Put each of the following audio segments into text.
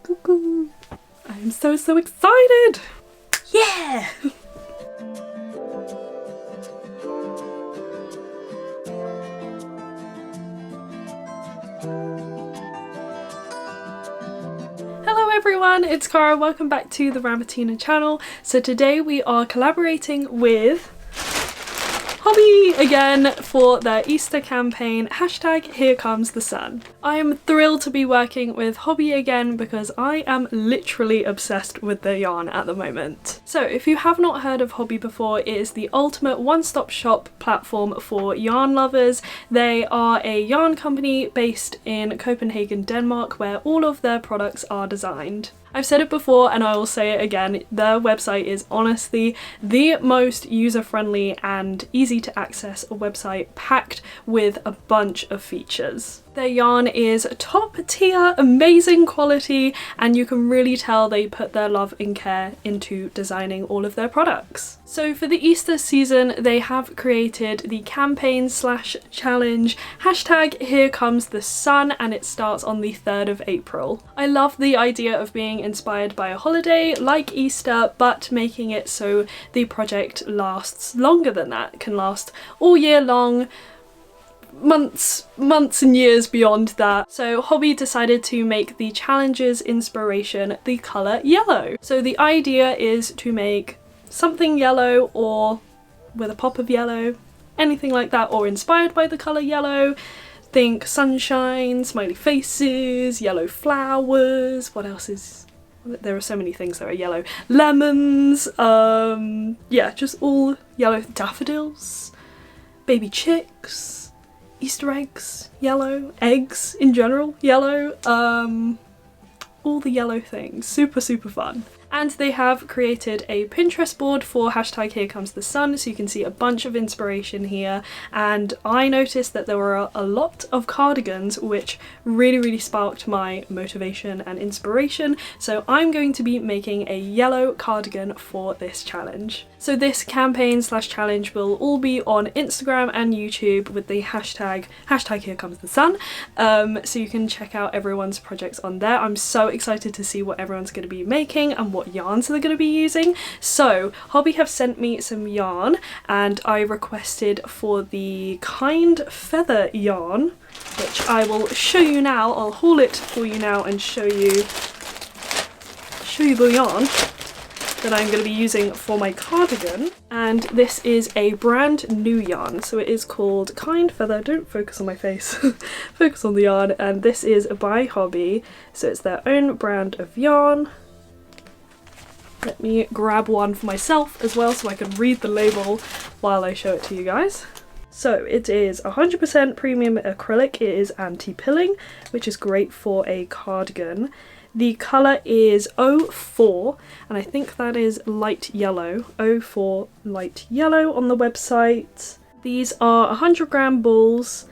Cuckoo. I'm so excited! Yeah! Hello everyone, it's Cara. Welcome back to the Ramatina channel. So today we are collaborating with Hobbii again for their Easter campaign, #Here Comes the Sun. I am thrilled to be working with Hobbii again because I am literally obsessed with their yarn at the moment. So if you have not heard of Hobbii before, it is the ultimate one-stop shop platform for yarn lovers. They are a yarn company based in Copenhagen, Denmark, where all of their products are designed. I've said it before and I will say it again, their website is honestly the most user-friendly and easy to access website, packed with a bunch of features. Their yarn is top tier, amazing quality, and you can really tell they put their love and care into designing all of their products. So for the Easter season, they have created the campaign/challenge #Here Comes the Sun, and it starts on the 3rd of April. I love the idea of being inspired by a holiday like Easter, but making it so the project lasts longer than that, can last all year long, months and years beyond that. So Hobbii decided to make the challenge's inspiration the colour yellow. So the idea is to make something yellow or with a pop of yellow, anything like that, or inspired by the colour yellow. Think sunshine, smiley faces, yellow flowers, what else is... there are so many things that are yellow. Lemons, yeah, just all yellow. Daffodils, baby chicks, Easter eggs, yellow, eggs in general, yellow, all the yellow things. Super fun. And they have created a Pinterest board for #Here Comes the Sun, so you can see a bunch of inspiration here. And I noticed that there were a lot of cardigans, which really sparked my motivation and inspiration. So I'm going to be making a yellow cardigan for this challenge. So this campaign/challenge will all be on Instagram and YouTube with the #Here Comes the Sun. So you can check out everyone's projects on there. I'm so excited to see what everyone's going to be making and what yarns they're going to be using. So Hobbii have sent me some yarn, and I requested for the Kind Feather yarn, which I will show you now. I'll haul it for you now and show you the yarn that I'm going to be using for my cardigan. And this is a brand new yarn, so it is called Kind Feather. Don't focus on my face, focus on the yarn. And this is by Hobbii, so it's their own brand of yarn. Let me grab one for myself as well so I can read the label while I show it to you guys. So it is 100% premium acrylic. It is anti-pilling, which is great for a cardigan. The colour is 04, and I think that is light yellow. 04 light yellow on the website. These are 100 gram balls,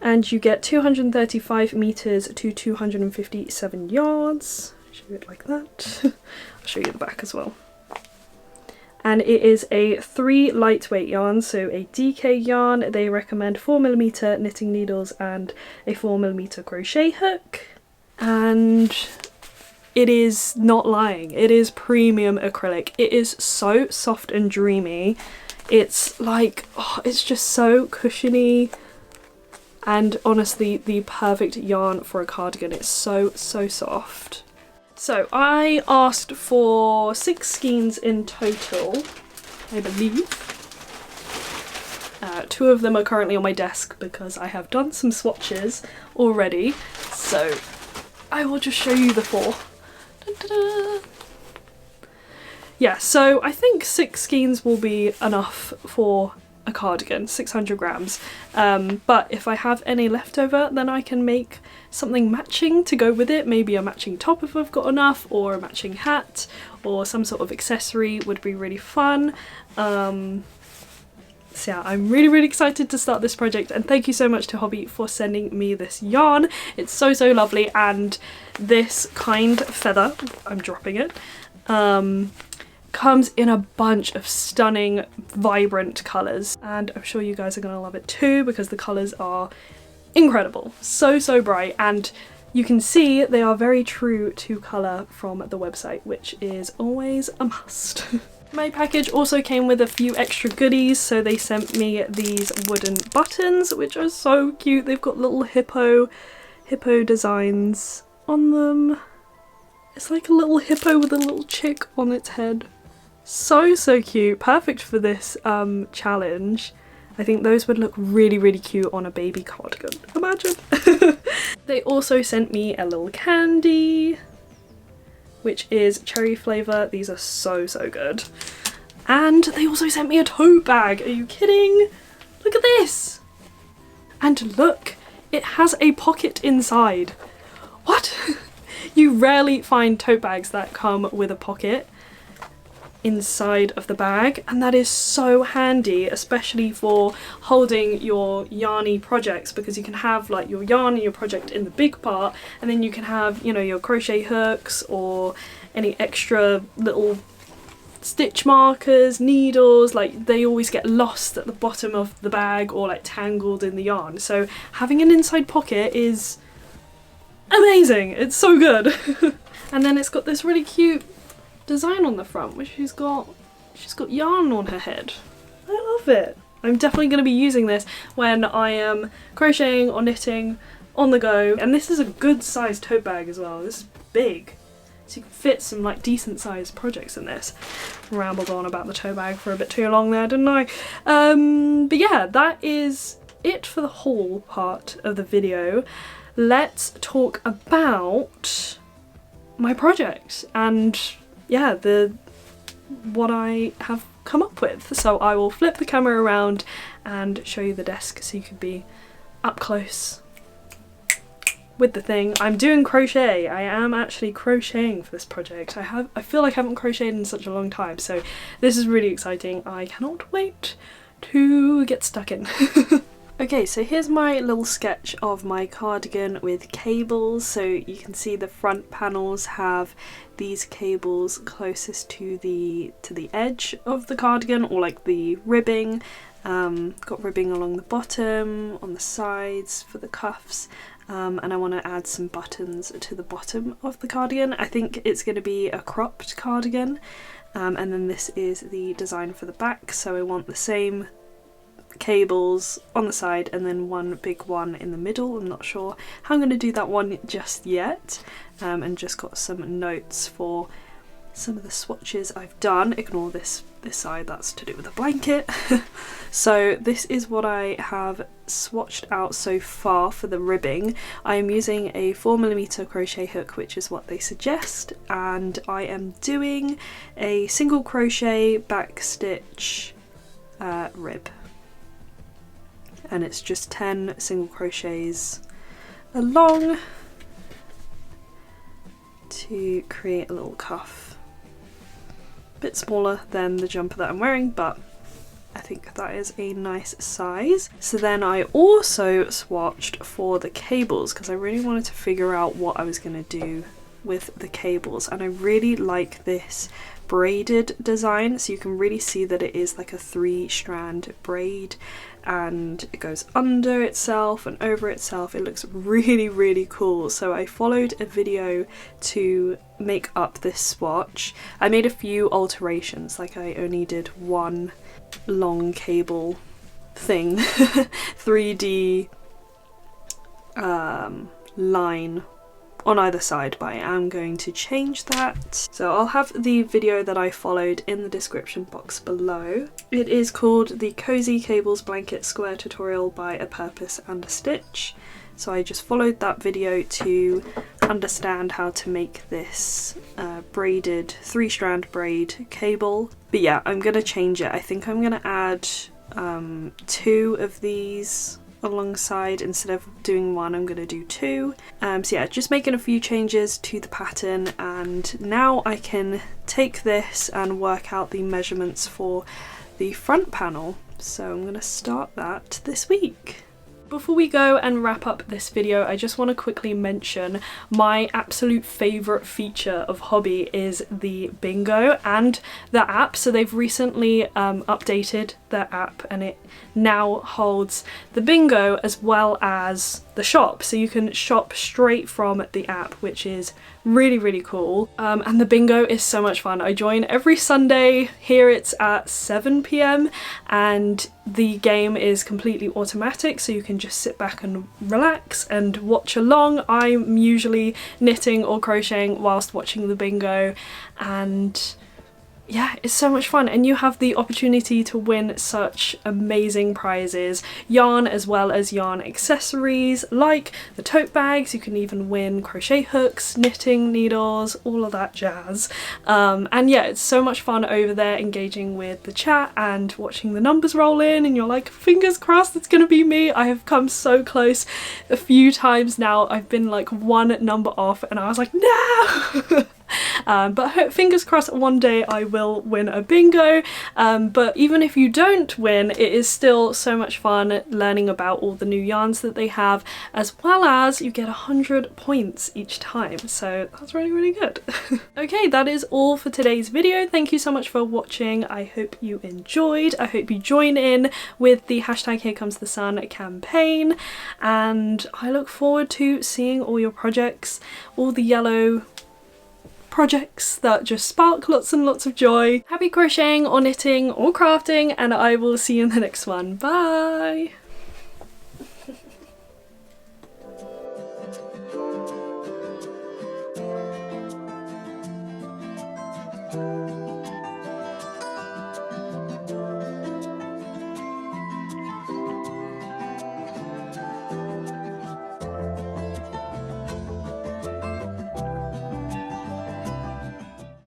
and you get 235 meters to 257 yards. Show it like that. I'll show you the back as well. And it is a 3 lightweight yarn, so a DK yarn. They recommend 4mm knitting needles and a 4mm crochet hook. And it is not lying, it is premium acrylic. It is so soft and dreamy. It's like, oh, it's just so cushiony, and honestly the perfect yarn for a cardigan. It's so soft. So I asked for 6 skeins in total, I believe. 2 of them are currently on my desk because I have done some swatches already, so I will just show you the 4. Da-da-da. Yeah, so I think 6 skeins will be enough for a cardigan, 600 grams. But if I have any left over, then I can make something matching to go with it. Maybe a matching top if I've got enough, or a matching hat, or some sort of accessory would be really fun. So yeah, I'm really excited to start this project, and thank you so much to Hobbii for sending me this yarn. It's so lovely, and this Kind Feather, I'm dropping it, comes in a bunch of stunning, vibrant colours, and I'm sure you guys are going to love it too because the colours are incredible. So bright, and You can see they are very true to colour from the website, which is always a must. My package also came with a few extra goodies, so they sent me these wooden buttons, which are so cute. They've got little hippo designs on them. It's like a little hippo with a little chick on its head. So cute, perfect for this challenge. I think those would look really cute on a baby cardigan, imagine. They also sent me a little candy, which is cherry flavour. These are so good. And they also sent me a tote bag. Are you kidding? Look at this. And look, it has a pocket inside. What? You rarely find tote bags that come with a pocket inside of the bag, and that is so handy, especially for holding your yarny projects, because you can have like your yarn and your project in the big part, and then you can have, you know, your crochet hooks or any extra little stitch markers, needles, like they always get lost at the bottom of the bag or like tangled in the yarn. So having an inside pocket is amazing, it's so good. And then it's got this really cute design on the front where she's got yarn on her head. I love it. I'm definitely going to be using this when I am crocheting or knitting on the go. And this is a good sized tote bag as well. This is big, so you can fit some like decent sized projects in this. Rambled on about the tote bag for a bit too long there, didn't I? But yeah, that is it for the haul part of the video. Let's talk about my project and yeah, what I have come up with. So I will flip the camera around and show you the desk so you can be up close with the thing. I'm doing crochet. I am actually crocheting for this project. I feel like I haven't crocheted in such a long time, so this is really exciting. I cannot wait to get stuck in. Okay, so here's my little sketch of my cardigan with cables. So you can see the front panels have these cables closest to the edge of the cardigan, or like the ribbing. Got ribbing along the bottom, on the sides for the cuffs, and I want to add some buttons to the bottom of the cardigan. I think it's going to be a cropped cardigan, and then this is the design for the back, so I want the same cables on the side and then one big one in the middle. I'm not sure how I'm going to do that one just yet, and just got some notes for some of the swatches I've done. Ignore this side, that's to do with the blanket. So this is what I have swatched out so far for the ribbing. I am using a 4mm crochet hook, which is what they suggest, and I am doing a single crochet back stitch rib, and it's just 10 single crochets along to create a little cuff. A bit smaller than the jumper that I'm wearing, but I think that is a nice size. So then I also swatched for the cables because I really wanted to figure out what I was going to do with the cables, and I really like this braided design, so you can really see that it is like a 3-strand braid and it goes under itself and over itself. It looks really cool. So I followed a video to make up this swatch. I made a few alterations, like I only did one long cable thing 3D line on either side, but I am going to change that. So I'll have the video that I followed in the description box below. It is called the Cozy Cables Blanket Square Tutorial by A Purpose and a Stitch. So I just followed that video to understand how to make this braided 3-strand braid cable. But yeah, I'm gonna change it. I think I'm gonna add 2 of these alongside. Instead of doing 1, I'm gonna do 2. So yeah, just making a few changes to the pattern, and now I can take this and work out the measurements for the front panel. So I'm gonna start that this week. Before we go and wrap up this video, I just want to quickly mention my absolute favourite feature of Hobbii is the bingo and the app. So they've recently updated their app, and it now holds the bingo as well as the shop, so you can shop straight from the app, which is really, really cool. And the bingo is so much fun. I join every Sunday. Here it's at 7 p.m. and the game is completely automatic, so you can just sit back and relax and watch along. I'm usually knitting or crocheting whilst watching the bingo, and yeah, it's so much fun, and you have the opportunity to win such amazing prizes, yarn as well as yarn accessories like the tote bags. You can even win crochet hooks, knitting needles, all of that jazz. And yeah, it's so much fun over there engaging with the chat and watching the numbers roll in, and you're like, fingers crossed it's gonna be me. I have come so close a few times now. I've been like one number off and I was like, no! But fingers crossed one day I will win a bingo. But even if you don't win, it is still so much fun learning about all the new yarns that they have, as well as you get 100 points each time, so that's really, really good. Okay, that is all for today's video. Thank you so much for watching. I hope you enjoyed. I hope you join in with the hashtag Here Comes the Sun campaign, and I look forward to seeing all your projects, all the yellow projects that just spark lots and lots of joy. Happy crocheting or knitting or crafting, and I will see you in the next one. Bye!